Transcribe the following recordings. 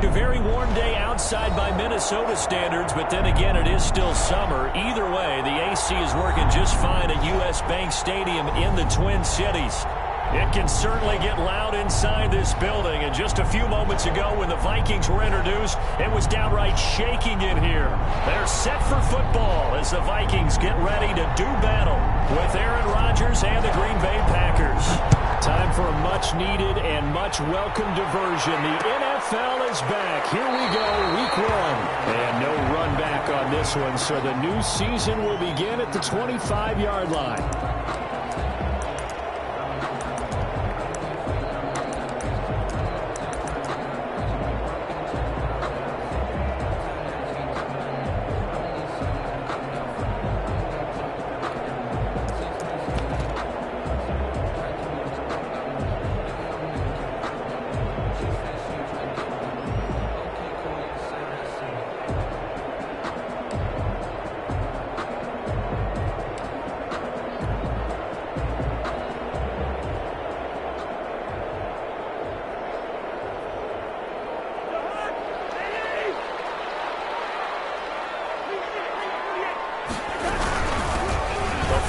A very warm day outside by Minnesota standards, but then again, it is still summer. Either way, the AC is working just fine at U.S. Bank Stadium in the Twin Cities. It can certainly get loud inside this building, and just a few moments ago when the Vikings were introduced, it was downright shaking in here. They're set for football as the Vikings get ready to do battle with Aaron Rodgers and the Green Bay Packers. Time for a much-needed and much-welcome diversion. The NFL is back. Here we go, week one. And no run back on this one, so the new season will begin at the 25-yard line.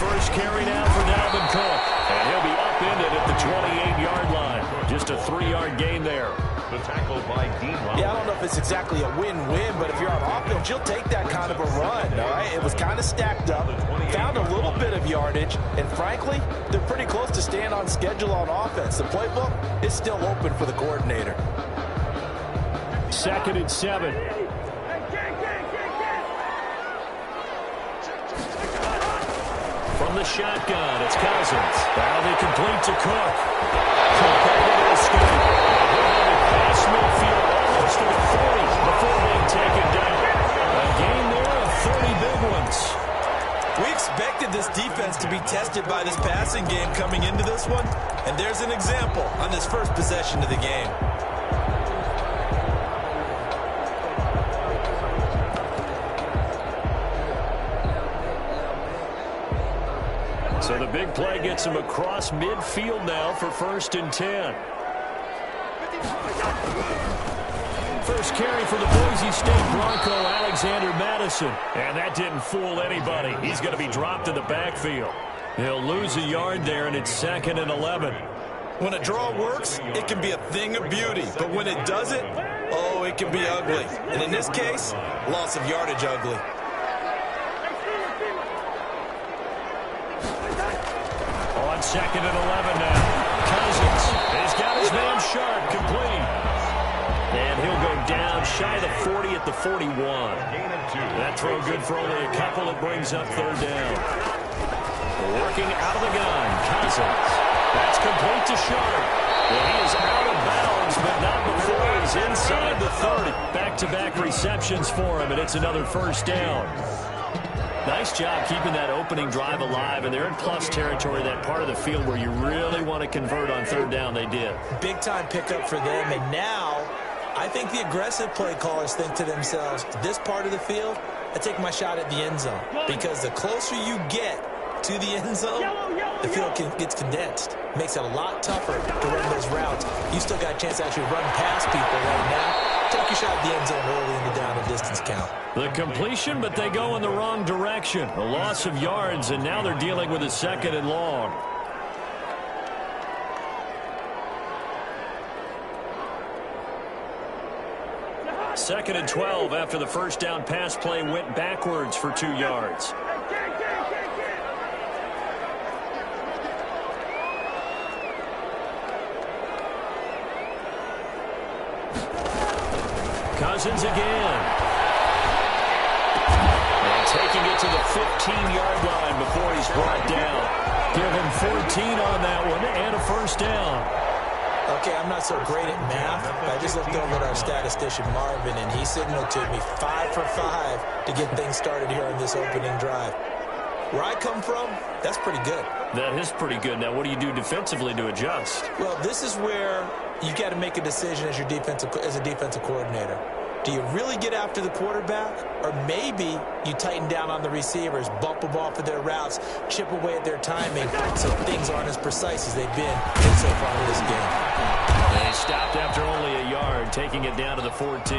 First carry now for Dalvin Cook, and he'll be upended at the 28-yard line. Just a 3-yard gain there. The tackle by Dean. Yeah, I don't know if it's exactly a win-win, but if you're on offense, you'll take that kind of a run, all right? It was kind of stacked up, found a little bit of yardage, and frankly, they're pretty close to staying on schedule on offense. The playbook is still open for the coordinator. 2nd and 7. From the shotgun, it's Cousins. That'll be complete to Cook. Cook able to escape. Pass midfield almost to the 40 before being taken down. A gain there of 30 big ones. We expected this defense to be tested by this passing game coming into this one, and there's an example on this first possession of the game. So the big play gets him across midfield now for 1st and 10. First carry for the Boise State Bronco, Alexander Mattison. And that didn't fool anybody. He's going to be dropped in the backfield. He'll lose a yard there, and it's 2nd and 11. When a draw works, it can be a thing of beauty. But when it doesn't, oh, it can be ugly. And in this case, loss of yardage ugly. On 2nd and 11 now. Cousins has got his man Sharp complete. And he'll go down shy of the 40 at the 41. That throw good for only a couple. It brings up 3rd down. Working out of the gun, Cousins. That's complete to Sharp. Well, he is out of bounds, but not before he's inside the 30. Back-to-back receptions for him, and it's another 1st down. Nice job keeping that opening drive alive, and they're in plus territory, that part of the field where you really want to convert on 3rd down. They did. Big-time pickup for them, and now I think the aggressive play callers think to themselves, this part of the field, I take my shot at the end zone, because the closer you get to the end zone, the field gets condensed. Makes it a lot tougher to run those routes. You still got a chance to actually run past people right now. Take your shot at the end zone early in the down and distance count. The completion, but they go in the wrong direction. A loss of yards, and now they're dealing with a 2nd and long. Second and 12 after the 1st down pass play went backwards for 2 yards. Cousins again. And taking it to the 15-yard line before he's brought down. Give him 14 on that one and a 1st down. Okay, I'm not so great at math, but I just looked over at our statistician, Marvin, and he signaled to me 5 for 5 to get things started here on this opening drive. Where I come from, that's pretty good. That is pretty good. Now, what do you do defensively to adjust? Well, this is where you got to make a decision as a defensive coordinator. Do you really get after the quarterback? Or maybe you tighten down on the receivers, bump them off of their routes, chip away at their timing so things aren't as precise as they've been so far in this game. They stopped after only a yard, taking it down to the 14.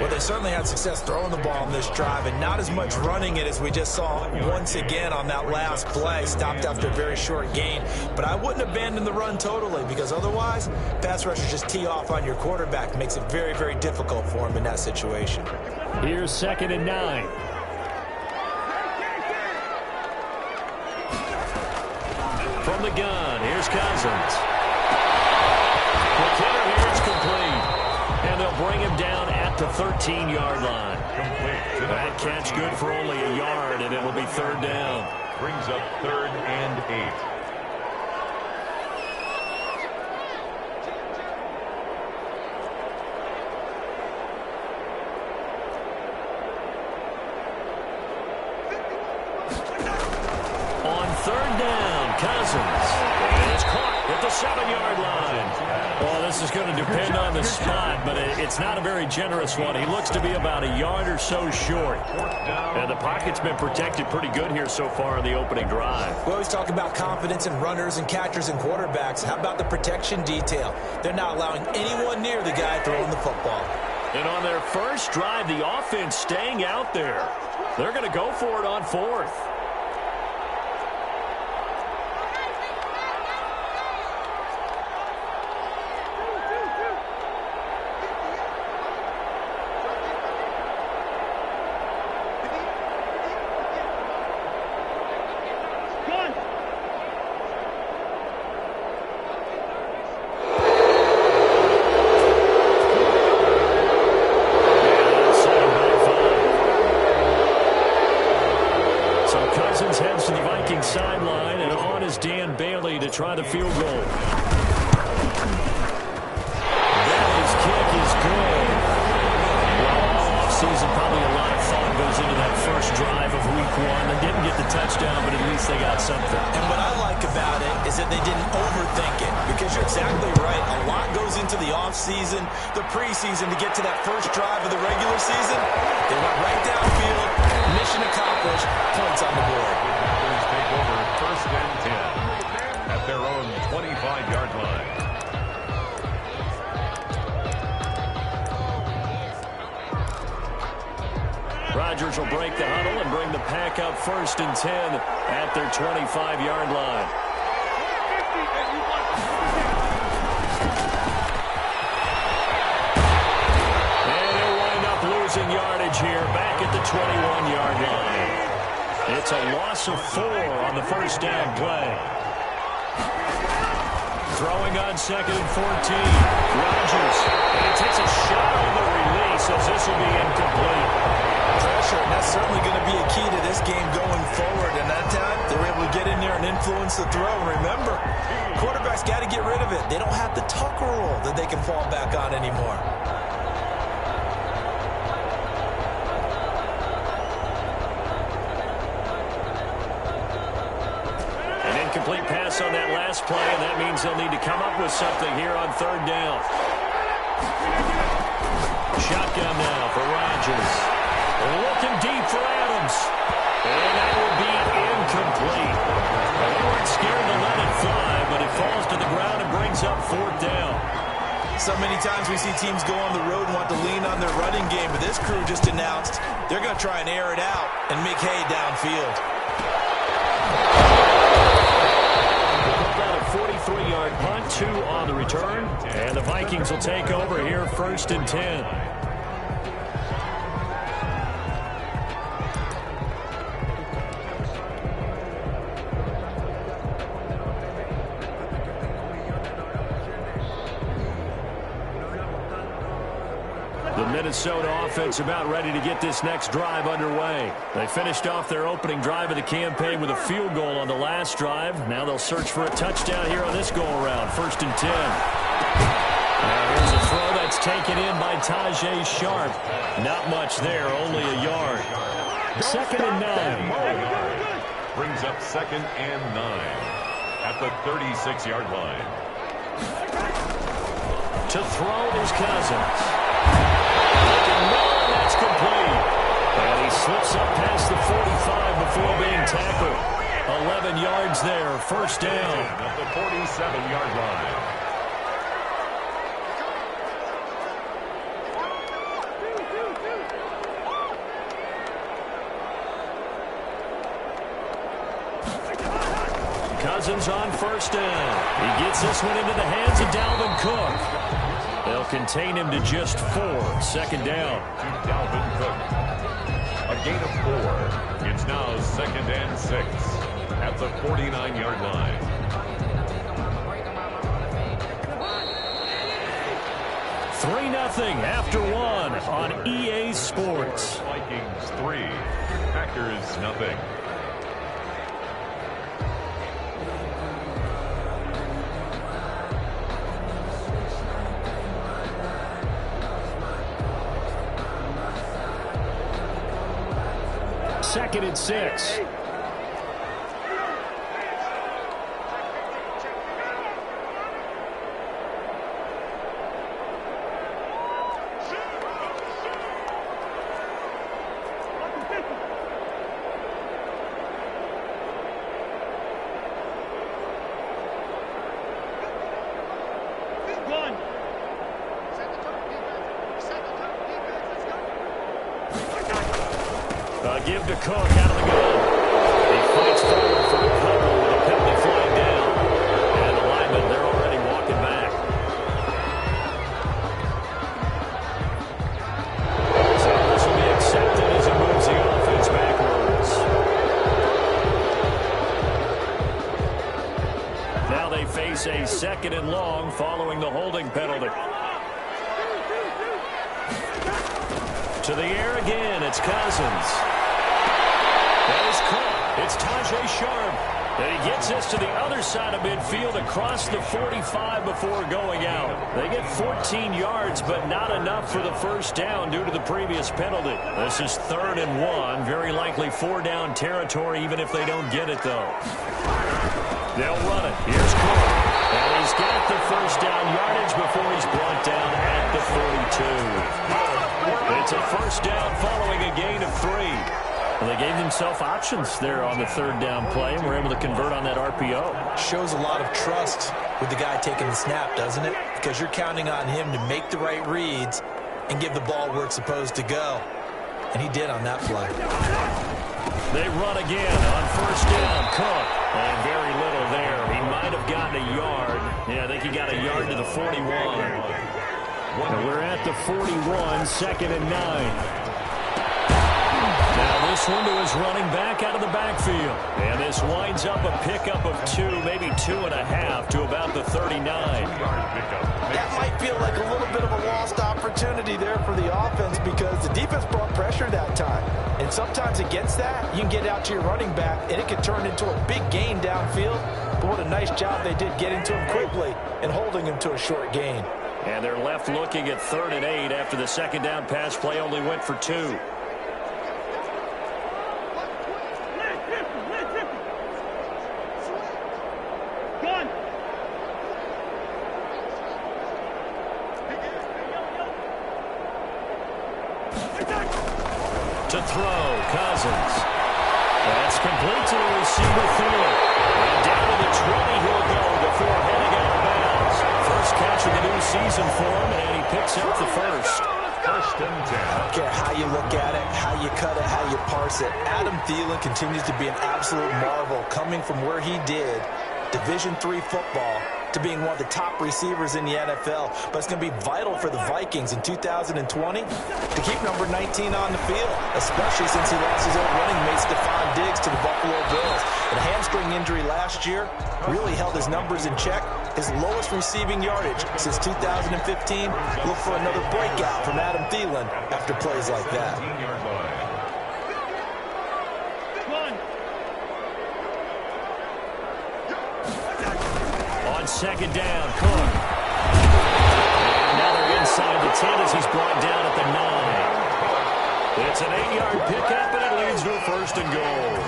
Well, they certainly had success throwing the ball on this drive, and not as much running it as we just saw once again on that last play. Stopped after a very short gain. But I wouldn't abandon the run totally, because otherwise, pass rushers just tee off on your quarterback. Makes it very, very difficult for him in that situation. Here's 2nd and 9. From the gun, here's Cousins. The kicker here is complete. And they'll bring him down at the 13-yard line. That catch good for only a yard, and it'll be 3rd down. Brings up 3rd and 8. On 3rd down, Cousins. It's caught at the 7-yard line. Well, this is going to depend on the spot, but it's not a very generous one. He looks to be about a yard or so short. And the pocket's been protected pretty good here so far in the opening drive. We always talk about confidence in runners and catchers and quarterbacks. How about the protection detail? They're not allowing anyone near the guy throwing the football. And on their first drive, the offense staying out there. They're going to go for it on 4th. Sideline, and on is Dan Bailey to try the field goal. Bailey's kick is good. Well, all offseason, probably a lot of thought goes into that first drive of week 1. They didn't get the touchdown, but at least they got something. And what I like about it is that they didn't overthink it, because you're exactly right. A lot goes into the offseason, the preseason to get to that first drive of the regular season. They went right downfield, mission accomplished, points on the board. Take over 1st and 10 at their own 25-yard line. Rodgers will break the huddle and bring the pack up 1st and 10 at their 25-yard line. And he'll wind up losing yardage here back at the 21-yard line. It's a loss of 4 on the first down play. Throwing on 2nd and 14. Rodgers. And he takes a shot on the release as this will be incomplete. Pressure, and that's certainly going to be a key to this game going forward. And that time, they were able to get in there and influence the throw. Remember, quarterbacks got to get rid of it. They don't have the tuck rule that they can fall back on anymore. Complete pass on that last play, and that means they'll need to come up with something here on 3rd down. Shotgun now for Rodgers. Looking deep for Adams. And that will be incomplete. They weren't scared to let it fly, but it falls to the ground and brings up 4th down. So many times we see teams go on the road and want to lean on their running game, but this crew just announced they're going to try and air it out and make hay downfield. 43-yard punt, 2 on the return, and the Vikings will take over here 1st and 10. The Minnesota offense about ready to get this next drive underway. They finished off their opening drive of the campaign with a field goal on the last drive. Now they'll search for a touchdown here on this go-around, 1st and 10. Now here's a throw that's taken in by Tajae Sharpe. Not much there, only a yard. 2nd and 9. Brings up 2nd and 9 at the 36-yard line. To throw is Cousins. That's complete. And he slips up past the 45 before being tackled. 11 yards there, 1st down. At the 47-yard line. Cousins on first down. He gets this one into the hands of Dalvin Cook. They'll contain him to just 4. Second down. To Dalvin Cook. A gain of 4. It's now 2nd and 6 at the 49-yard line. Three 0 after 1 on EA Sports. Vikings 3, Packers 0. Second and 6. Give to Cook out of the gun. He fights forward for a couple with a penalty flying down. And the linemen, they're already walking back. So this will be accepted as he moves the offense backwards. Now they face a 2nd and long following the holding penalty. To the air again, it's Cousins. That is caught. It's Tajae Sharp. And he gets this to the other side of midfield across the 45 before going out. They get 14 yards, but not enough for the first down due to the previous penalty. This is 3rd and 1. Very likely 4-down territory, even if they don't get it, though. They'll run it. Here's Cook. And he's got the first down yardage before he's brought down at the 42. It's a first down following a gain of 3. Well, they gave themselves options there on the 3rd down play, and were able to convert on that RPO. Shows a lot of trust with the guy taking the snap, doesn't it? Because you're counting on him to make the right reads and give the ball where it's supposed to go. And he did on that play. They run again on first down. Cook. And very little there. He might have gotten a yard. Yeah, I think he got a yard to the 41. And we're at the 41, 2nd and 9. Now this one to his running back out of the backfield. And this winds up a pickup of 2, maybe 2.5 to about the 39. That might feel like a little bit of a lost opportunity there for the offense because the defense brought pressure that time. And sometimes against that, you can get out to your running back, and it can turn into a big gain downfield. But what a nice job they did getting to him quickly and holding him to a short gain. And they're left looking at 3rd and 8 after the 2nd down pass play only went for 2. To throw, Cousins. That's complete to the receiver, Thielen. And down to the 20 he'll go before heading out of bounds. First catch of the new season for him, and he picks up the first. 1st and 10. I don't care how you look at it, how you cut it, how you parse it. Adam Thielen continues to be an absolute marvel coming from where he did Division III football to being one of the top receivers in the NFL. But it's going to be vital for the Vikings in 2020 to keep number 19 on the field, especially since he lost his old running mate Stephon Diggs to the Buffalo Bills. And a hamstring injury last year really held his numbers in check. His lowest receiving yardage since 2015. Look for another breakout from Adam Thielen after plays like that. On 2nd down, Cook. And now they're inside the 10 as he's brought down at the 9. It's an 8-yard pickup, and it leads to a 1st and goal.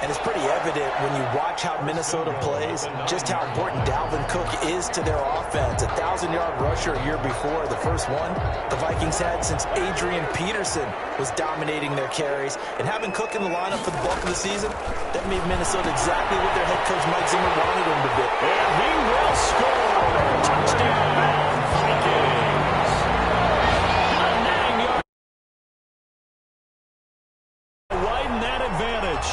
And it's pretty evident when you watch how Minnesota plays, just how important Dalvin Cook is to their offense. 1,000-yard rusher a year before, the first one the Vikings had since Adrian Peterson was dominating their carries. And having Cook in the lineup for the bulk of the season, that made Minnesota exactly what their head coach Mike Zimmer wanted him to be. And he will score. Touchdown, Vikings. A 9-yard. Widen that advantage.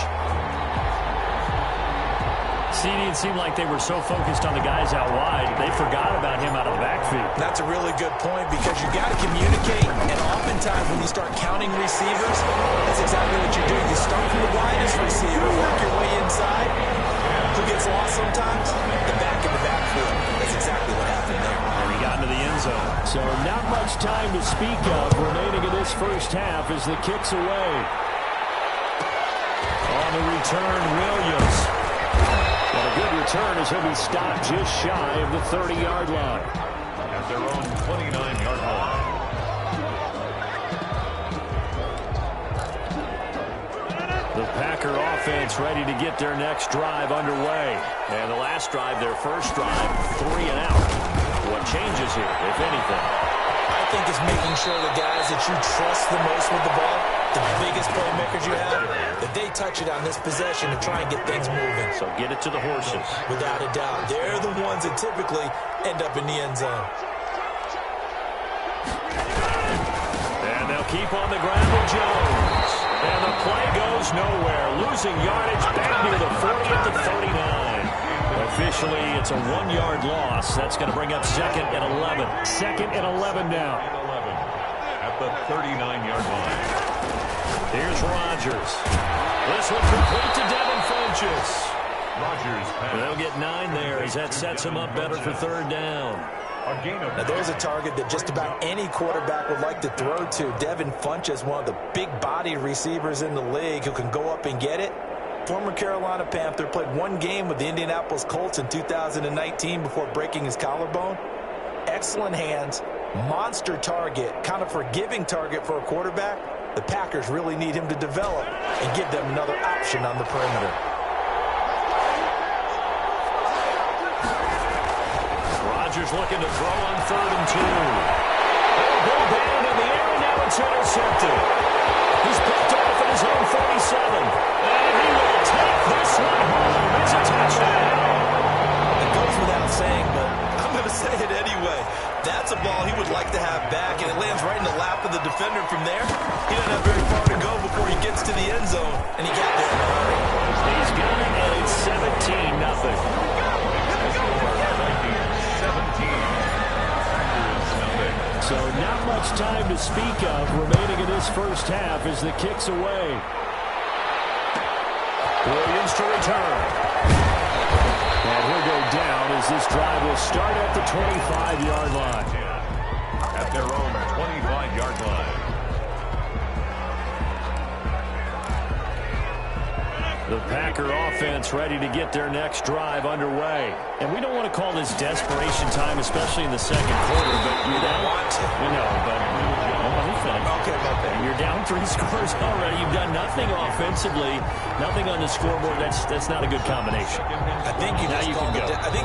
CD, it seemed like they were so focused on the guys out wide, they forgot about him out of the backfield. That's a really good point because you got to communicate, and oftentimes when you start counting receivers, that's exactly what you're doing. You start from the widest receiver, work your way inside. Who gets lost sometimes? The back in the backfield. That's exactly what happened there. And he got into the end zone. So not much time to speak of remaining in this first half as the kick's away. On the return, Williams. But a good return as he'll be stopped just shy of the 30-yard line. At their own 29-yard line. The Packer offense ready to get their next drive underway. And the last drive, their first drive, 3 and out. What changes here, if anything? I think it's making sure the guys that you trust the most with the ball, the biggest playmakers you have, that they touch it on this possession to try and get things moving. So get it to the horses. Without a doubt. They're the ones that typically end up in the end zone. And they'll keep on the ground with Jones. And the play goes nowhere. Losing yardage back near the 40 at the 39. Officially, it's a 1-yard loss. That's going to bring up 2nd and 11. 2nd and 11 now. 11 at the 39-yard line. Here's Rodgers. This one complete to Devin Funchess. Rodgers pass. They'll get 9 there as that sets him up better for 3rd down. Now there's a target that just about any quarterback would like to throw to. Devin Funchess, one of the big-bodied receivers in the league who can go up and get it. Former Carolina Panther, played 1 game with the Indianapolis Colts in 2019 before breaking his collarbone. Excellent hands, monster target, kind of forgiving target for a quarterback. The Packers really need him to develop and give them another option on the perimeter. Rodgers looking to throw on 3rd and 2. Ball batted in the air, and now it's intercepted. He's picked off at his own 47. And he will take this one home. It's a touchdown. It goes without saying, but I'm going to say it anyway. That's a ball he would like to have back, and it lands right in the lap of the defender from there. He doesn't have very far to go before he gets to the end zone, and he got there in a hurry. He's got it, and it's 17-0. So not much time to speak of remaining in this first half as the kick's away. Williams to return. And he'll go down as this drive will start at the 25-yard line. At their own 25-yard line. The Packer offense ready to get their next drive underway. And we don't want to call this desperation time, especially in the second quarter, but you're down. We know, but let me finish. Okay. You're down 3 scores already. You've done nothing offensively, nothing on the scoreboard. That's not a good combination. I think you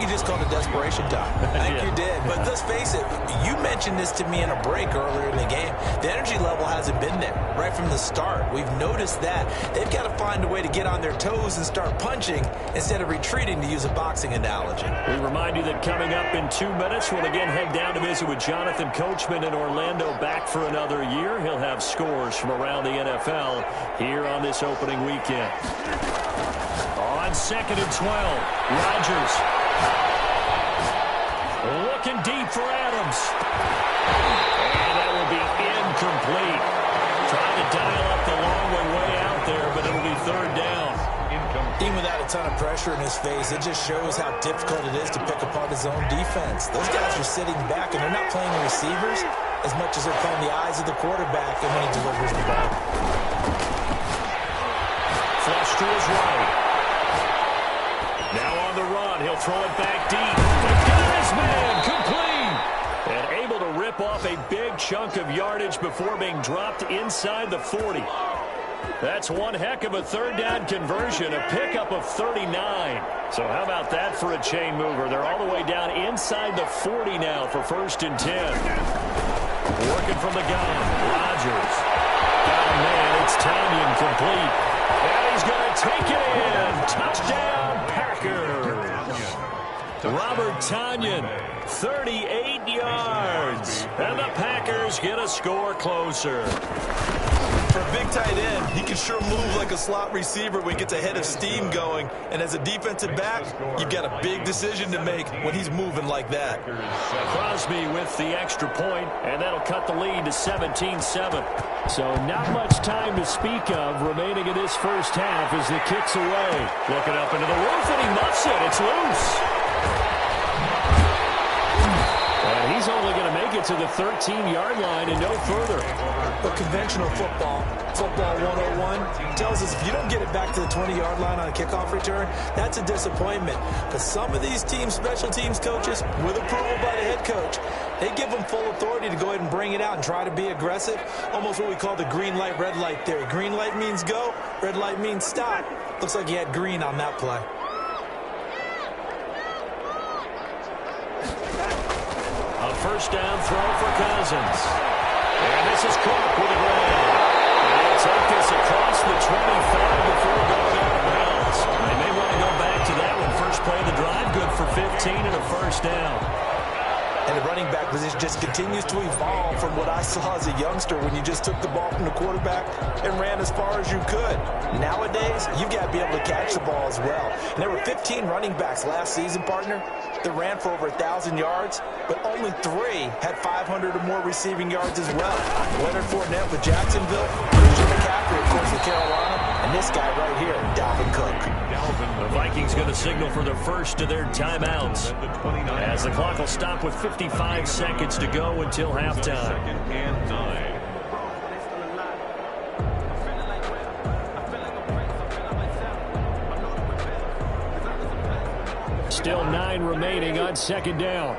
just called it desperation time. I think you did. But let's face it, you mentioned this to me in a break earlier in the game. The energy level hasn't been there right from the start. We've noticed that. They've got to find a way to get on their toes and start punching instead of retreating, to use a boxing analogy. We remind you that coming up in 2 minutes, we'll again head down to visit with Jonathan Coachman in Orlando, back for another year. He'll have scores from around the NFL here on this opening weekend. On 2nd and 12, Rodgers looking deep for Adams. And that will be incomplete. Trying to dial up the long way out there, but it'll be 3rd down. Even without a ton of pressure in his face, it just shows how difficult it is to pick apart his own defense. Those guys are sitting back, and they're not playing receivers as much as they're playing the eyes of the quarterback and when he delivers the ball. Flush to his right. Now on the run, he'll throw it back deep. The guy's man, complete. And able to rip off a big chunk of yardage before being dropped inside the 40. That's one heck of a 3rd down conversion, a pickup of 39. So how about that for a chain mover? They're all the way down inside the 40 now for 1st and 10. Working from the gun, Rodgers. Got a man, it's Tonyan complete. And he's going to take it in. Touchdown, Packers. Robert Tonyan, 38 yards. And the Packers get a score closer. For a big tight end, he can sure move like a slot receiver when he gets a head of steam going. And as a defensive back, you've got a big decision to make when he's moving like that. Crosby with the extra point, and that'll cut the lead to 17-7. So not much time to speak of remaining in this first half as the kick's away. Looking up into the roof, and he muffs it. It's loose. And he's only going to make it to the 13-yard line and no further. But conventional football 101, tells us if you don't get it back to the 20-yard line on a kickoff return, that's a disappointment. But some of these teams, special teams coaches, with approval by the head coach, they give them full authority to go ahead and bring it out and try to be aggressive. Almost what we call the green light, red light theory. Green light means go, red light means stop. Looks like he had green on that play. A first down throw for Cousins. And this is Cook with a grab. They'll take this across the 25 before going out of bounds. They may want to go back to that one. First play of the drive, good for 15 and a first down. And the running back position just continues to evolve from what I saw as a youngster when you just took the ball from the quarterback and ran as far as you could. Nowadays, you've got to be able to catch the ball as well. And there were 15 running backs last season, partner, that ran for over 1,000 yards, but only 3 had 500 or more receiving yards as well. Leonard Fournette with Jacksonville, Christian McCaffrey, of course, with Carolina, and this guy right here, Dalvin Cook. The Vikings going to signal for the first of their timeouts as the clock will stop with 55 seconds to go until halftime. Still 9 remaining on second down.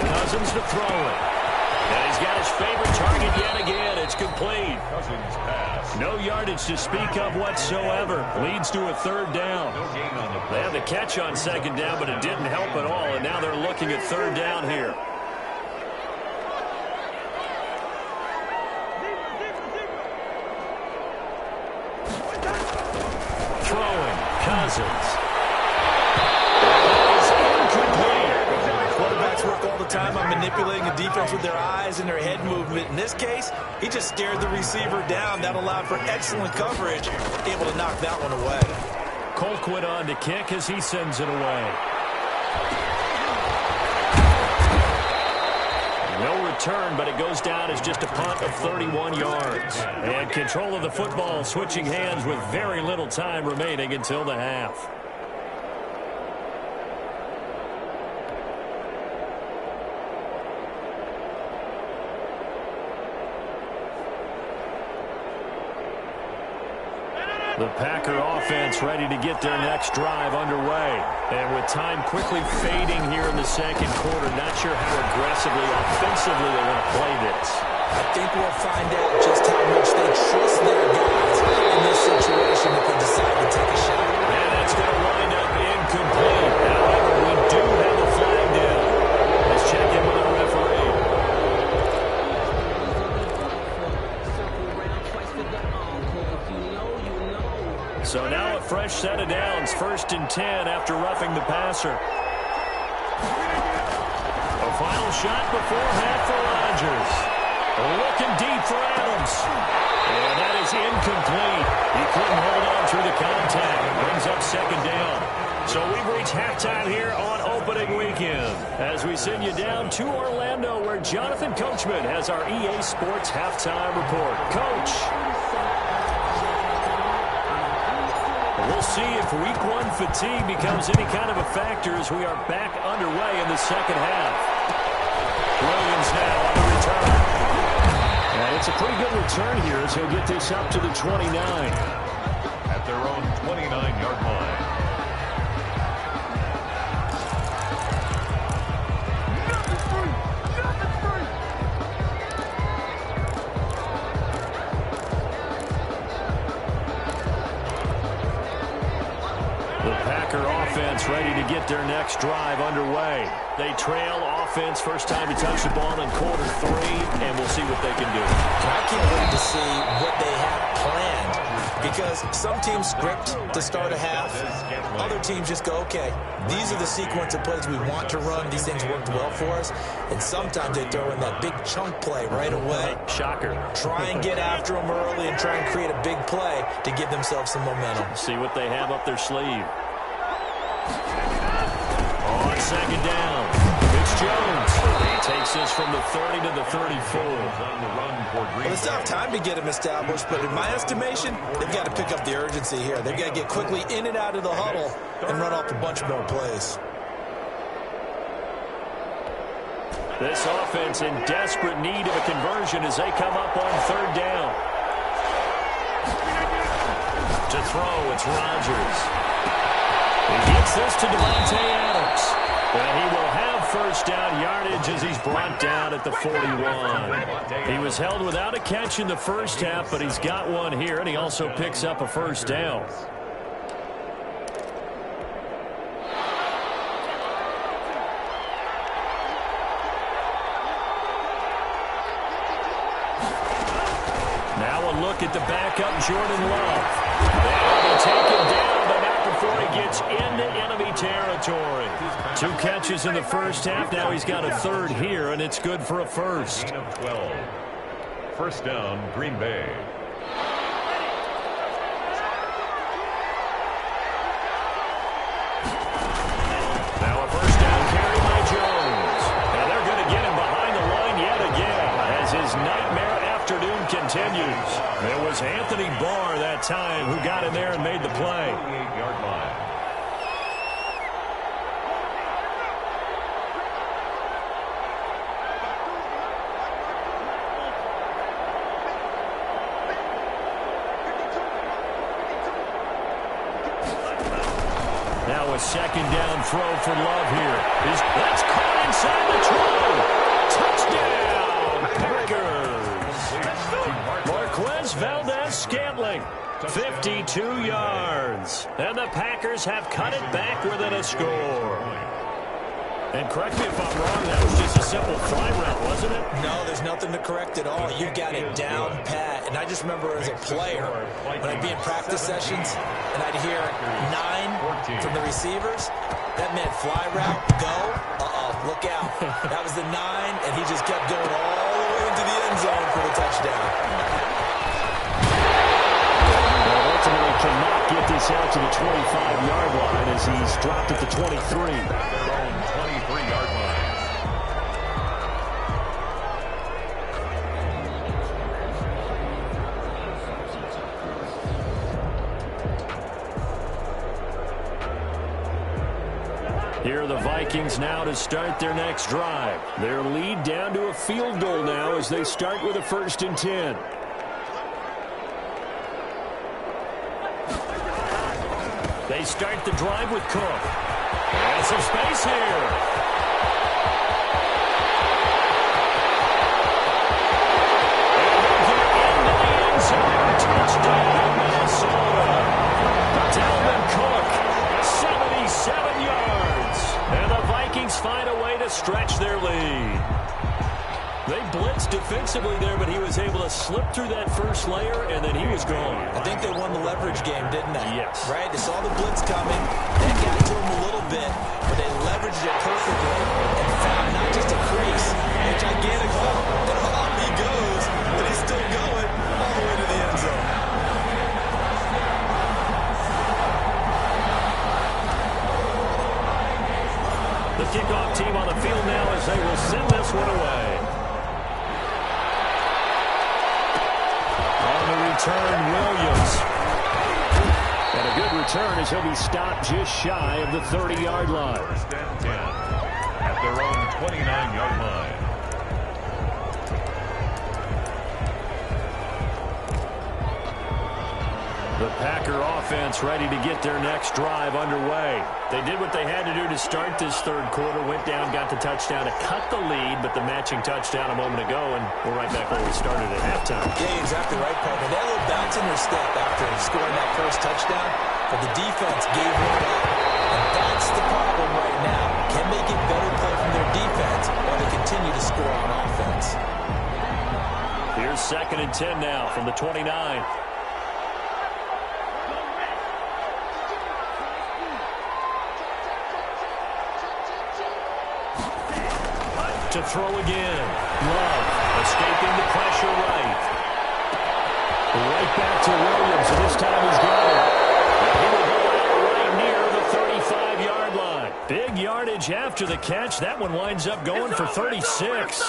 Cousins to throw it. And he's got his favorite target yet again. It's complete. No yardage to speak of whatsoever. Leads to a third down. They had the catch on second down, but it didn't help at all. And now they're looking at third down here. Throwing. Cousins. Work all the time on manipulating the defense with their eyes and their head movement. In this case, he just stared the receiver down. That allowed for excellent coverage, able to knock that one away. Colquitt on to kick as he sends it away. No return, but it goes down as just a punt of 31 yards. And control of the football switching hands with very little time remaining until the half. The Packer offense ready to get their next drive underway. And with time quickly fading here in the second quarter, not sure how aggressively, offensively they want to play this. I think we'll find out just how much they trust their guys in this situation if they decide to take a shot. And that's going to wind up incomplete. However, we do have a flag down. Let's check in with our referee. So now a fresh set of downs, 1st and 10 after roughing the passer. A final shot before half for Rodgers. Looking deep for Adams. And that is incomplete. He couldn't hold on through the contact. Brings up second down. So we've reached halftime here on opening weekend as we send you down to Orlando where Jonathan Coachman has our EA Sports halftime report. Coach. We'll see if week 1 fatigue becomes any kind of a factor as we are back underway in the second half. Williams now on the return. And it's a pretty good return here as he'll get this up to the 29. At their own 29-yard line. Packer offense ready to get their next drive underway. They trail offense first time to touch the ball in quarter 3, and we'll see what they can do. I can't wait to see what they have planned, because some teams script to start a half. Other teams just go, okay, these are the sequence of plays we want to run. These things worked well for us. And sometimes they throw in that big chunk play right away. Shocker. Try and get after them early and try and create a big play to give themselves some momentum. See what they have up their sleeve. On second down, it's Jones. He takes this from the 30 to the 34. Well, it's not time to get him established, but in my estimation, they've got to pick up the urgency here. They've got to get quickly in and out of the huddle and run off a bunch more plays. This offense in desperate need of a conversion as they come up on third down. To throw, it's Rodgers. He gets this to Davante Adams. And he will have first down yardage as he's brought down at the 41. He was held without a catch in the first half, but he's got one here, and he also picks up a first down. Now a look at the backup, Jordan Love. They'll take him down, but not before he gets into enemy territory. 2 catches in the first half. Now he's got a third here, and it's good for a first. 12. First down, Green Bay. Now a first down carry by Jones. And they're going to get him behind the line yet again as his nightmare afternoon continues. It was Anthony Barr that time who got in there and made the play. 28-yard line. Now a second down throw for Love here. That's caught inside the 12. Touchdown, Packers. Marquez Valdez-Scantling, 52 yards. And the Packers have cut it back within a score. And correct me if I'm wrong, that was just a simple fly route, wasn't it? No, there's nothing to correct at all. You got it down pat. And I just remember as a player, when I'd be in practice sessions and I'd hear 9 from the receivers, that meant fly route, go, look out. That was the 9, and he just kept going all the way into the end zone for the touchdown. Well, ultimately cannot get this out to the 25-yard line as he's dropped at the 23. 23-yard line. Here are the Vikings now to start their next drive. Their lead down to a field goal now as they start with a 1st and 10. They start the drive with Cook. And some space here. Touchdown, Minnesota. Dalvin Cook, 77 yards. And the Vikings find a way to stretch their lead. They blitzed defensively there, but he was able to slip through that first layer, and then he was gone. I think they won the leverage game, didn't they? Yes. Right? They saw the blitz coming. That got to them a little bit, but they leveraged it perfectly and found not just a crease, a gigantic hole. And off he goes, and he's still going all the way to the end zone. The kickoff team on the field now as they will send this one away. On the return, Williams. And a good return as he'll be stopped just shy of the 30-yard line. 1st and 10 at their own 29-yard line. The Packer offense ready to get their next drive underway. They did what they had to do to start this third quarter, went down, got the touchdown to cut the lead, but the matching touchdown a moment ago, and we're right back where we started at halftime. Yeah, exactly right, partner. They had a little bounce in their step after scoring that first touchdown, but the defense gave one up. 2nd and 10 now from the 29. To throw again. Love escaping the pressure right. Right back to Williams, and this time he's got it. And he will go out right near the 35-yard line. Big yardage after the catch. That one winds up going for 36.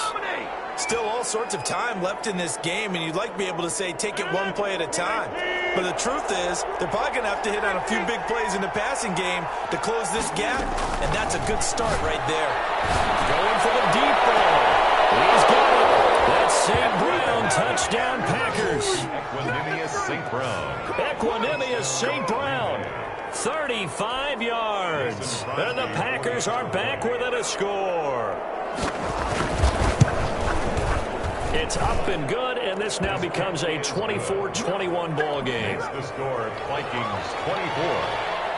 Still all sorts of time left in this game, and you'd like to be able to say take it one play at a time. But the truth is, they're probably going to have to hit on a few big plays in the passing game to close this gap, and that's a good start right there. Going for the deep ball. He's got it. That's St. Brown, touchdown Packers. Equanimous St. Brown. Equanimous St. Brown, 35 yards. And the Packers are back within a score. It's up and good, and this now becomes a 24-21 ball game. The score, Vikings 24,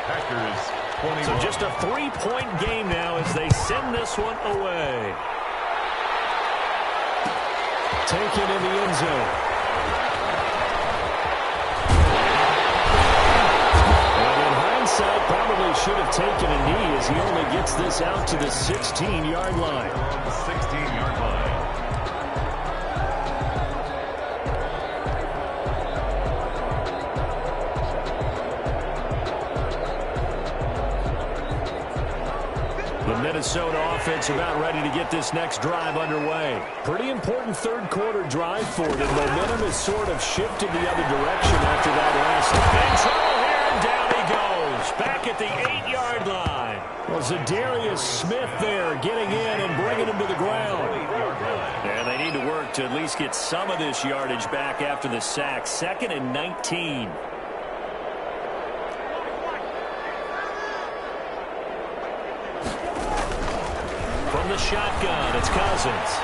Packers 21. So just a 3-point game now as they send this one away. Taken in the end zone. And in hindsight, probably should have taken a knee as he only gets this out to the 16-yard line. 16-yard line. The Minnesota offense about ready to get this next drive underway. Pretty important third-quarter drive for them. Momentum has sort of shifted the other direction after that last. In trouble here, and down he goes. Back at the 8-yard line. Well, Zadarius Smith there getting in and bringing him to the ground. And they need to work to at least get some of this yardage back after the sack. 2nd and 19. From the shotgun, it's Cousins.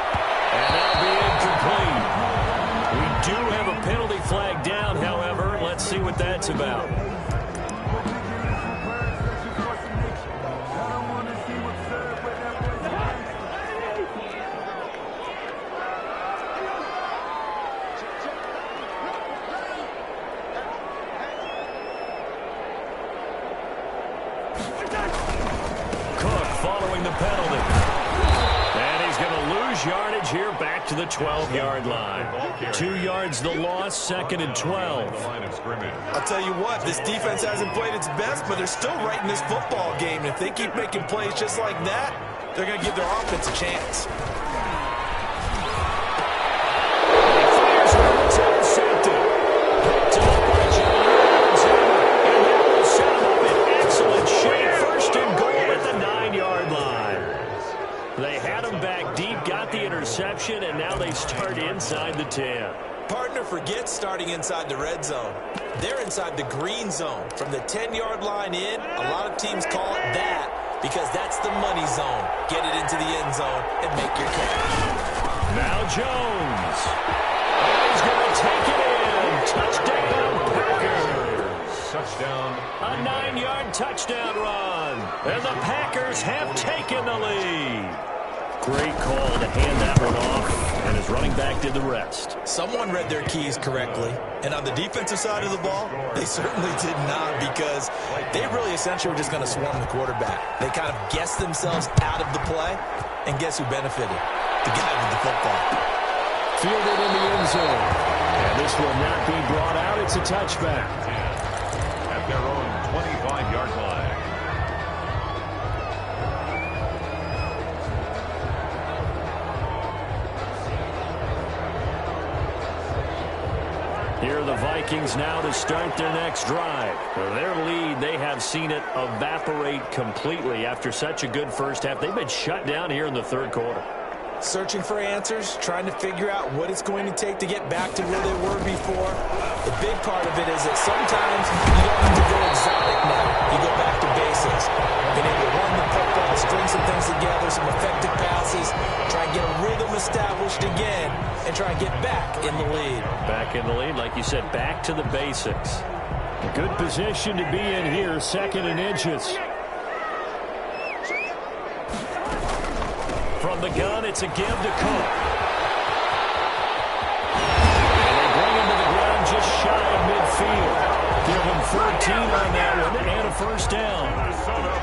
And that'll be incomplete. We do have a penalty flag down, however. Let's see what that's about. Cook following the penalty. And he's going to lose yardage here back to the 12-yard line. 2 yards the loss, 2nd and 12. I'll tell you what, this defense hasn't played its best, but they're still right in this football game. And if they keep making plays just like that, they're going to give their offense a chance. Interception, and now they start inside the 10. Partner forgets starting inside the red zone. They're inside the green zone. From the 10-yard line in, a lot of teams call it that because that's the money zone. Get it into the end zone and make your cash. Now Jones. And he's going to take it in. Touchdown, Packers. Touchdown. A 9-yard touchdown run. And the Packers have taken the lead. Great call to hand that one off, and his running back did the rest. Someone read their keys correctly, and on the defensive side of the ball, they certainly did not because they really essentially were just going to swarm the quarterback. They kind of guessed themselves out of the play, and guess who benefited? The guy with the football. Fielded in the end zone, and this will not be brought out. It's a touchback. At their own 25-yard line. Here are the Vikings now to start their next drive. Their lead, they have seen it evaporate completely after such a good first half. They've been shut down here in the third quarter. Searching for answers, trying to figure out what it's going to take to get back to where they were before. The big part of it is that sometimes you don't have to go exotic now. You go back to basics. Being able to run the football, string some things together, some effective passes, try and get a rhythm established again, and try and get back in the lead. Back in the lead, like you said, back to the basics. A good position to be in here, 2nd and inches. From the gun, it's a give to Cook. field. Give him 14 on that one and a first down.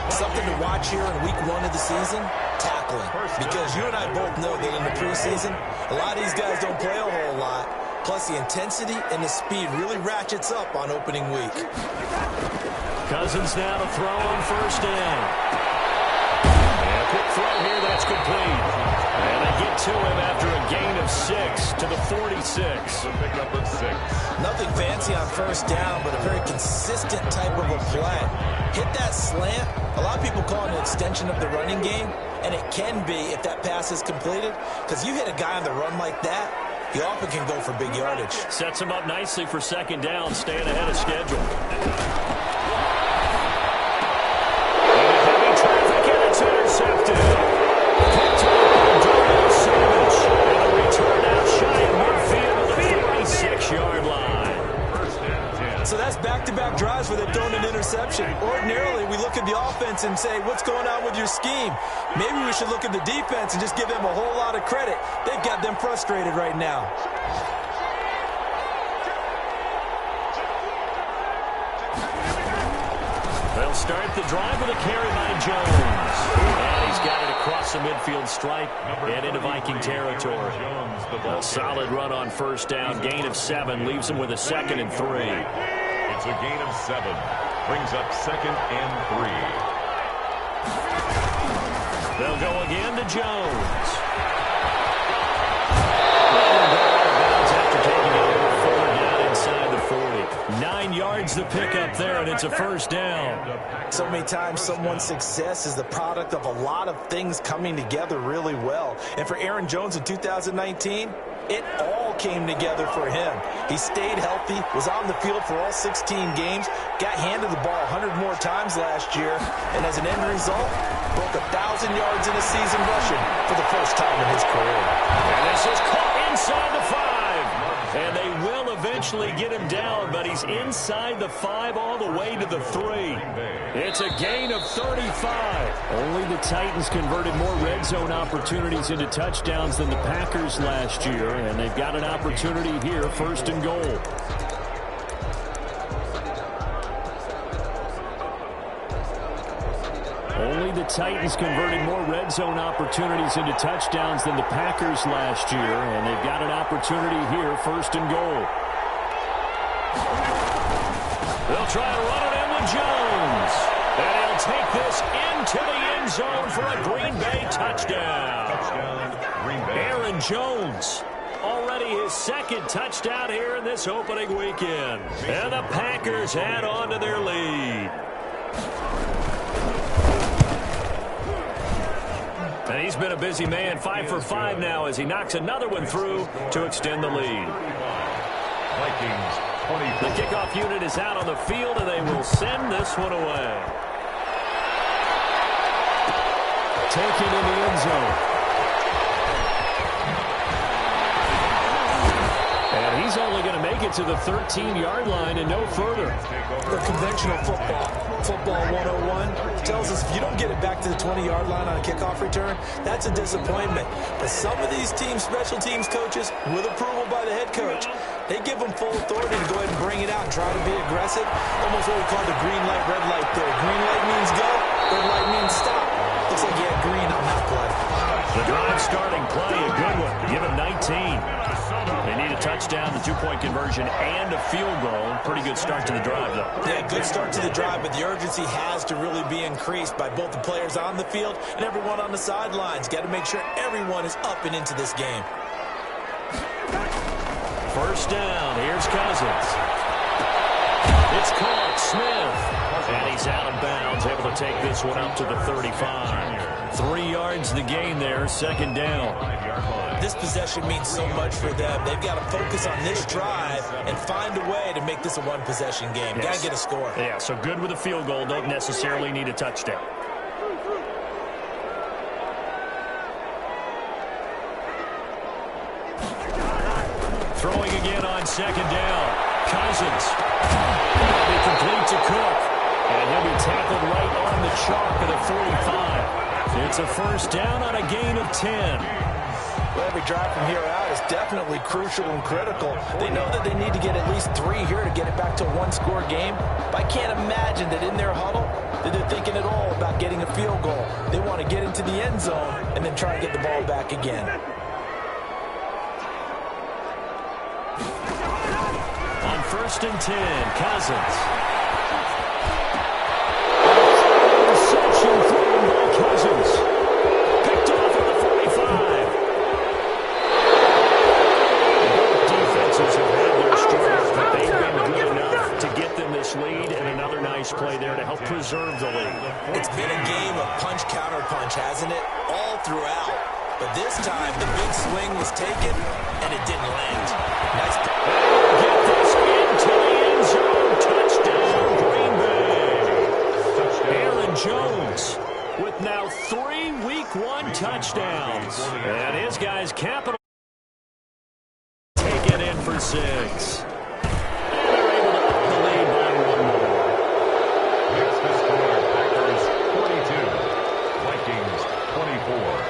Something to watch here in week 1 of the season, tackling. Because you and I both know that in the preseason, a lot of these guys don't play a whole lot. Plus, the intensity and the speed really ratchets up on opening week. Cousins now to throw on first down. And a quick throw here, that's complete. And they get to him after a gain of 6 to the 46. The pickup of 6. Nothing fancy on first down, but a very consistent type of a play. Hit that slant. A lot of people call it an extension of the running game, and it can be if that pass is completed. Because you hit a guy on the run like that, he often can go for big yardage. Sets him up nicely for second down, staying ahead of schedule. Heavy traffic, and it's intercepted. Picked up by Darnell Savage. And a return out shy of midfield to the 46-yard line. So that's back-to-back drives where they've thrown an interception. Ordinarily, we look at the offense and say, what's going on with your scheme? Maybe we should look at the defense and just give them a whole lot of credit. They've got them frustrated right now. They'll start the drive with a carry by Jones. And he's got it across the midfield stripe and into Viking territory. A solid run on first down. Gain of 7 leaves him with a 2nd and 3. It's a gain of 7. Brings up 2nd and 3. They'll go again to Jones. After taking it forward down inside the 40. 9 yards to pick up there, and it's a first down. So many times someone's success is the product of a lot of things coming together really well. And for Aaron Jones in 2019, it all came together for him. He stayed healthy, was on the field for all 16 games, got handed the ball 100 more times last year, and as an end result, broke 1,000 yards in a season rushing for the first time in his career. And this is caught inside the 5. And they will eventually get him down, but he's inside the 5 all the way to the 3. It's a gain of 35. Only the Titans converted more red zone opportunities into touchdowns than the Packers last year, and they've got an opportunity here, 1st and goal. Only the Titans converted more red zone opportunities into touchdowns than the Packers last year, and they've got an opportunity here, 1st and goal. They'll try to run it in with Jones. And he'll take this into the end zone for a Green Bay touchdown. Aaron Jones, already his 2nd touchdown here in this opening weekend. And the Packers add on to their lead. And he's been a busy man, 5 for 5 now as he knocks another one through to extend the lead. Vikings 24. The kickoff unit is out on the field, and they will send this one away. Taken in the end zone. And he's only going to make it to the 13-yard line and no further. The conventional football 101 tells us if you don't get it back to the 20-yard line on a kickoff return, that's a disappointment. But some of these special teams coaches, with approval by the head coach, they give them full authority to go ahead and bring it out and try to be aggressive. Almost what we call the green light, red light theory. Green light means go, red light means stop. Looks like he had green on that play. The drive starting play, a good one. Give him 19. They need a touchdown, the 2-point conversion, and a field goal. Pretty good start to the drive, though. Yeah, good start to the drive, but the urgency has to really be increased by both the players on the field and everyone on the sidelines. Got to make sure everyone is up and into this game. First down, here's Cousins. It's caught, Smith. And he's out of bounds, able to take this one up to the 35. 3 yards the gain there, 2nd down. This possession means so much for them. They've got to focus on this drive and find a way to make this a one-possession game. Yes. Got to get a score. Yeah, so good with a field goal. Don't necessarily need a touchdown. Throwing again on 2nd down. Cousins. That'll be complete to Cook. And he'll be tackled right on the chalk of the 45. It's a first down on a gain of 10. Well, every drive from here out is definitely crucial and critical. They know that they need to get at least 3 here to get it back to a one-score game. But I can't imagine that in their huddle that they're thinking at all about getting a field goal. They want to get into the end zone and then try to get the ball back again. On 1st and 10, Cousins. Interception thrown by Cousins. Picked off at the 45. Both defenses have had their struggles, but they've been good enough to get them this lead, and another nice play there to help preserve the lead. It's been a game of punch-counter-punch, hasn't it? All throughout. But this time, the big swing was taken, and it didn't land. Nice. Get this into the end zone. Touchdown, Green Bay. Aaron Jones with now 3 Week 1 touchdowns. And his guys capital take it in for 6. And they're able to up the lead by 1 more. Next to score, Packers 42, Vikings 24.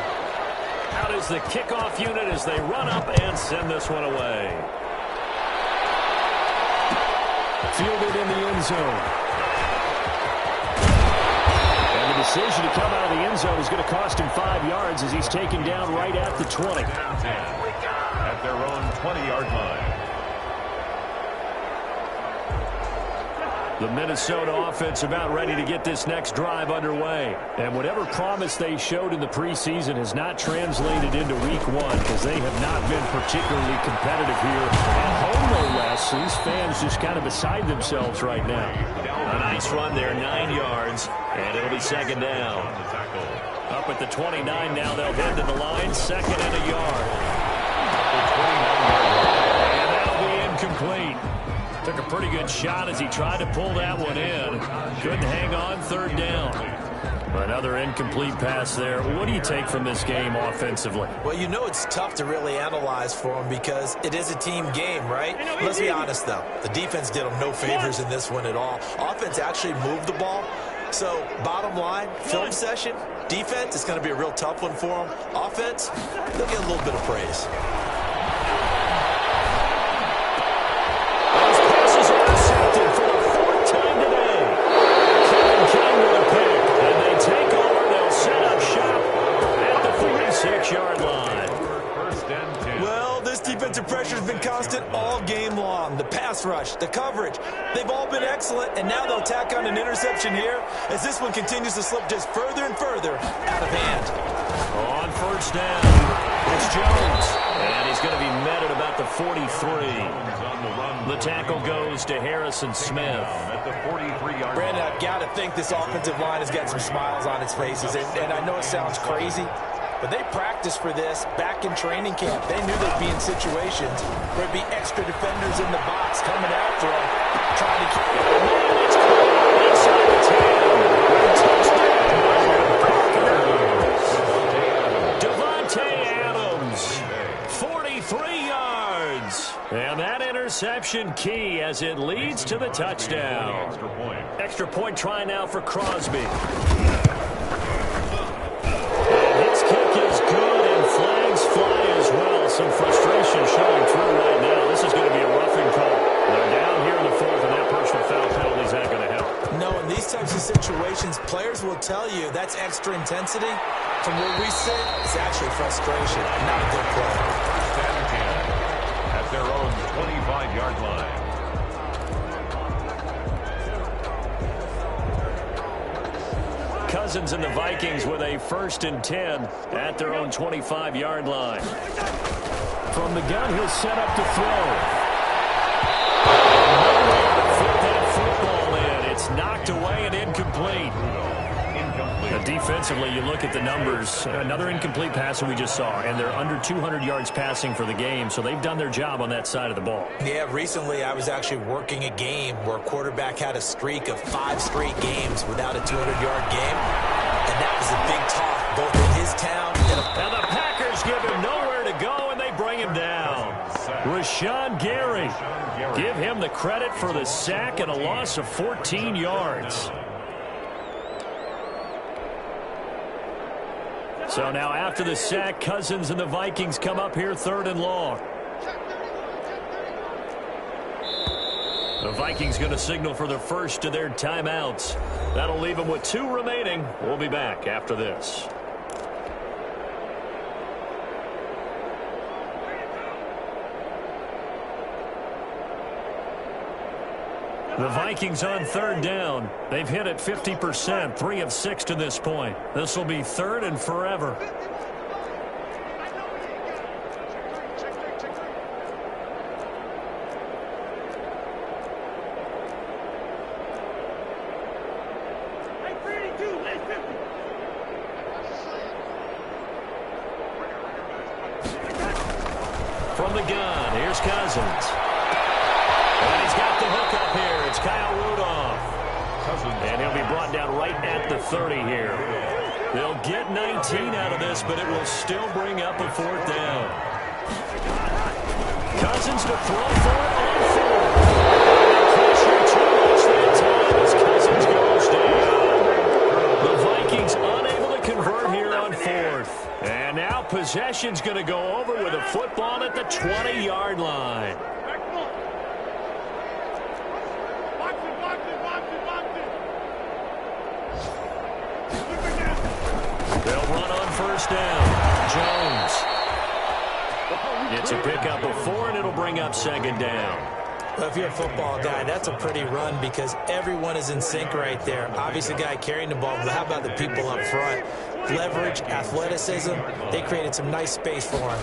Out is the kickoff unit as they run up and send this one away. Fielded in the end zone. And the decision to come out of the end zone is going to cost him 5 yards as he's taken down right at the 20. At their own 20-yard line. The Minnesota offense about ready to get this next drive underway. And whatever promise they showed in the preseason has not translated into Week 1 because they have not been particularly competitive here. At home, no less. These fans just kind of beside themselves right now. A nice run there, 9 yards, and it'll be 2nd down. Up at the 29 now, they'll head to the line, 2nd and a yard. And that'll be incomplete. Took a pretty good shot as he tried to pull that one in. Couldn't hang on, 3rd down. Another incomplete pass there. What do you take from this game offensively? Well, you know it's tough to really analyze for them because it is a team game, right? Let's be honest, though. The defense did them no favors in this one at all. Offense actually moved the ball. So, bottom line, film session, defense, it's going to be a real tough one for them. Offense, they'll get a little bit of praise. For the 4th time today. Kevin King with a pick. And they take over. They'll set up shop at the 46-yard line. 1st and 10. Well, this defensive pressure has been constant all game long. The pass rush, the coverage, they've all been excellent, and now they'll tack on an interception here as this one continues to slip just further and further out of hand. On 1st down, it's Jones. And he's going to be met at about the 43. The tackle goes to Harrison Smith. At the 43-yard Brandon, line. I've got to think this offensive line has got some smiles on its faces. And I know it sounds crazy, but they practiced for this back in training camp. They knew they'd be in situations where there'd be extra defenders in the box coming after them, trying to keep it. Inside the 10. Devontae Adams, 43 yards. And that interception key as it leads to the touchdown. Extra point try now for Crosby. And his kick is good, and flags fly as well. Some frustration showing through right now. This is going to be a roughing call. They're down here in the 4th, and that personal foul penalty is not going to help. No, in these types of situations, players will tell you that's extra intensity. From where we sit, it's actually frustration, not a good play. At their own 25-yard line. Cousins and the Vikings with a 1st and 10 at their own 25-yard line. From the gun, he'll set up to throw. Flip that football in. It's knocked away and incomplete. Defensively, you look at the numbers. Another incomplete pass that we just saw, and they're under 200 yards passing for the game, so they've done their job on that side of the ball. Yeah, recently I was actually working a game where a quarterback had a streak of 5 straight games without a 200-yard game, and that was a big talk both in his town and the Packers give him nowhere to go, and they bring him down. Rashawn Gary. Give him the credit for the sack and a loss of 14 yards. So now after the sack, Cousins and the Vikings come up here 3rd and long. The Vikings going to signal for the first of their timeouts. That'll leave them with 2 remaining. We'll be back after this. The Vikings on 3rd down. They've hit it 50%, 3 of 6 to this point. This will be 3rd and forever. From the gun, here's Cousins. And he's got the hook up here. It's Kyle Rudolph. And he'll be brought down right at the 30 here. They'll get 19 out of this, but it will still bring up a 4th down. Cousins to throw for it on 4th. Pressure too much that time as Cousins goes down. The Vikings unable to convert here on 4th. And now possession's going to go over with a football at the 20-yard line. They'll run on 1st down. Jones. It's a pickup of 4, and it'll bring up 2nd down. Well, if you're a football guy, that's a pretty run because everyone is in sync right there. Obviously, the guy carrying the ball, but how about the people up front? Leverage, athleticism, they created some nice space for him.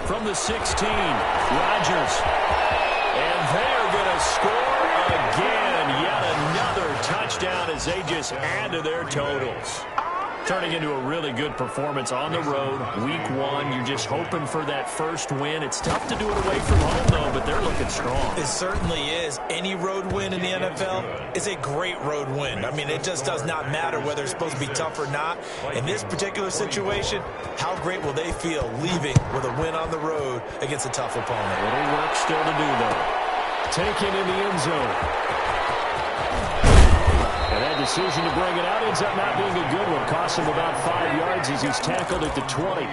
From the 16, Rodgers. And they're going to score again. Yet another touchdown as they just add to their totals. Turning into a really good performance on the road. Week 1, you're just hoping for that first win. It's tough to do it away from home, though, but they're looking strong. It certainly is. Any road win in the NFL is a great road win. I mean, it just does not matter whether it's supposed to be tough or not. In this particular situation, how great will they feel leaving with a win on the road against a tough opponent? Little work still to do, though. Taken in the end zone. And that decision to bring it out ends up not being a good one. Cost him about 5 yards as he's tackled at the 20.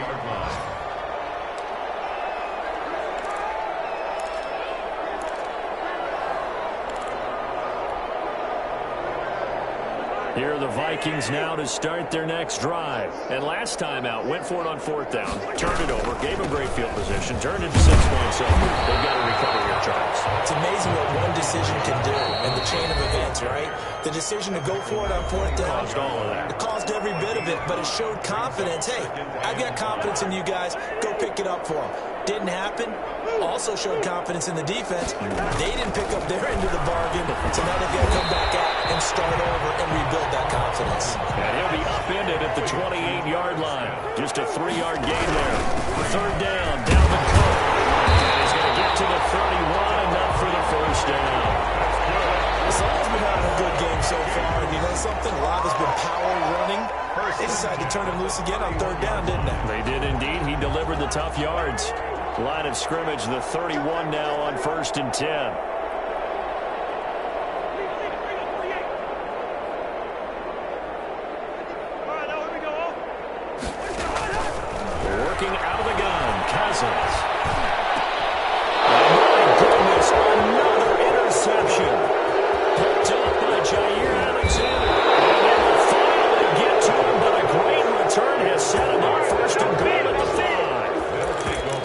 Here are the Vikings now to start their next drive. And last time out, went for it on 4th down, turned it over, gave him great field position, turned into 6 points over. They've got to recover here, Charles. It's amazing what one decision can do in the chain of events, right? The decision to go for it on 4th down. Caused all of that. It caused every bit of it, but it showed confidence. Hey, I've got confidence in you guys. Go pick it up for them. Didn't happen. Also showed confidence in the defense. They didn't pick up their end of the bargain, so now they've got to come back out and start over and rebuild that confidence. And he'll be upended at the 28-yard line. Just a 3-yard gain there. 3rd down, Dalvin Cook. And he's going to get to the 31, enough for the first down. Someone's been having a good game so far, and you know something? A lot has been power running. They decided to turn him loose again on 3rd down, didn't they? They did indeed. He delivered the tough yards. Line of scrimmage, the 31 now on 1st and 10. Working out of the gun, Cousins. Oh my goodness, another interception. Picked up by Jair Alexander. And they will finally get to him, but a great return has set him up 1st and goal at the 5.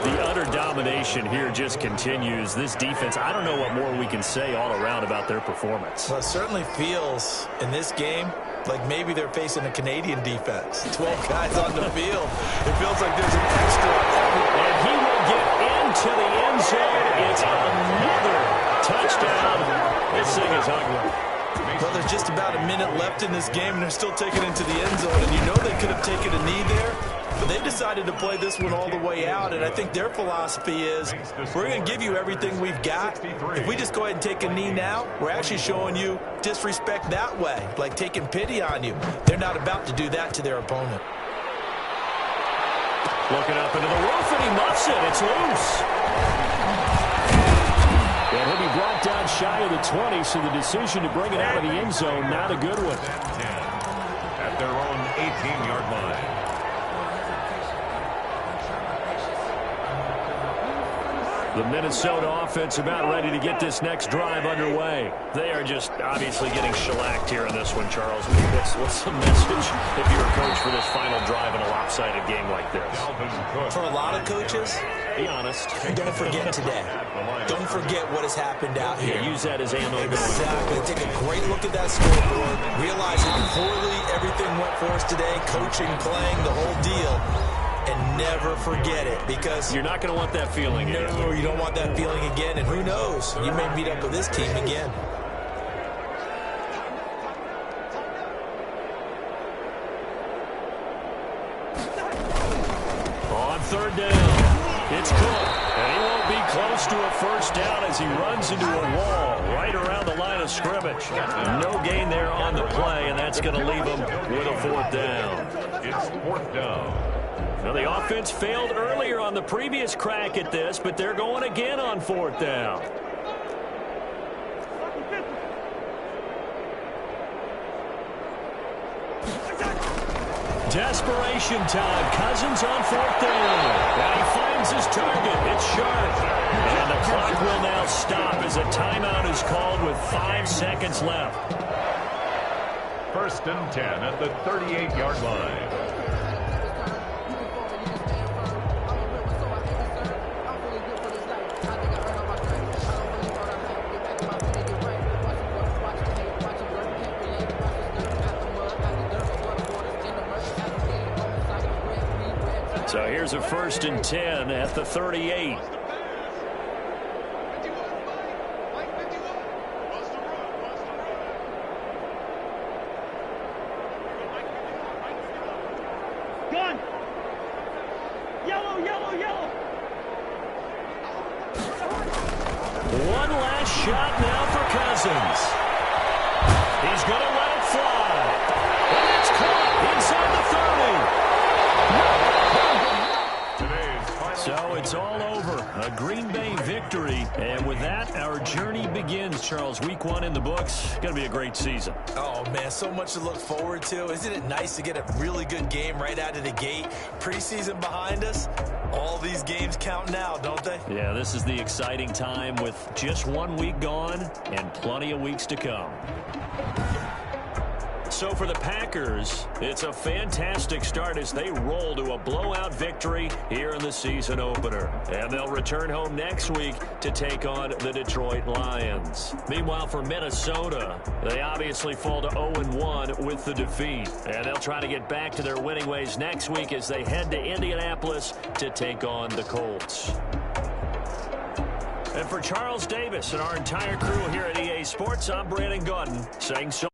The utter domination here just continues. This defense, I don't know what more we can say all around about their performance. Well, it certainly feels in this game like maybe they're facing a Canadian defense. 12 guys on the field. It feels like there's an extra. And he will get into the end zone. It's another touchdown. This thing is ugly. Well, there's just about a minute left in this game, and they're still taking it into the end zone. And you know they could have taken a knee there, but they decided to play this one all the way out. And I think their philosophy is, we're going to give you everything we've got. If we just go ahead and take a knee now, we're actually showing you disrespect that way, like taking pity on you. They're not about to do that to their opponent. Looking up into the roof, and he muffs it. It's loose. And he'll be brought down shy of the 20, so the decision to bring it out of the end zone, not a good one. At their own 18-yard line. The Minnesota offense about ready to get this next drive underway. They are just obviously getting shellacked here in this one, Charles. What's the message if you're a coach for this final drive in a lopsided game like this? For a lot of coaches, be honest. Don't forget today. Don't forget what has happened out here. Yeah, use that as ammo. Exactly. Take a great look at that scoreboard. Realize how poorly everything went for us today. Coaching, playing, the whole deal. And never forget it, because you're not going to want that feeling again. No, you don't want that feeling again. And who knows? You may meet up with this team again. On third down, it's Cook. And he won't be close to a first down as he runs into a wall right around the line of scrimmage. No gain there on the play, and that's going to leave him with a fourth down. It's fourth down. Now, the offense failed earlier on the previous crack at this, but they're going again on fourth down. Desperation time. Cousins on fourth down. And he finds his target. It's sharp. And the clock will now stop as a timeout is called with 5 seconds left. First and 10 at the 38-yard line. So here's a first and 10 at the 38. Gun! Yellow, yellow, yellow! One last shot now for Cousins. He's going to let it fly. And it's caught inside the 30. So it's all over. A Green Bay victory. And with that, our journey begins, Charles. Week 1 in the books. Going to be a great season. Oh, man, so much to look forward to. Isn't it nice to get a really good game right out of the gate? Preseason behind us. All these games count now, don't they? Yeah, this is the exciting time with just 1 week gone and plenty of weeks to come. So for the Packers, it's a fantastic start as they roll to a blowout victory here in the season opener. And they'll return home next week to take on the Detroit Lions. Meanwhile, for Minnesota, they obviously fall to 0-1 with the defeat. And they'll try to get back to their winning ways next week as they head to Indianapolis to take on the Colts. And for Charles Davis and our entire crew here at EA Sports, I'm Brandon Gaudin saying so.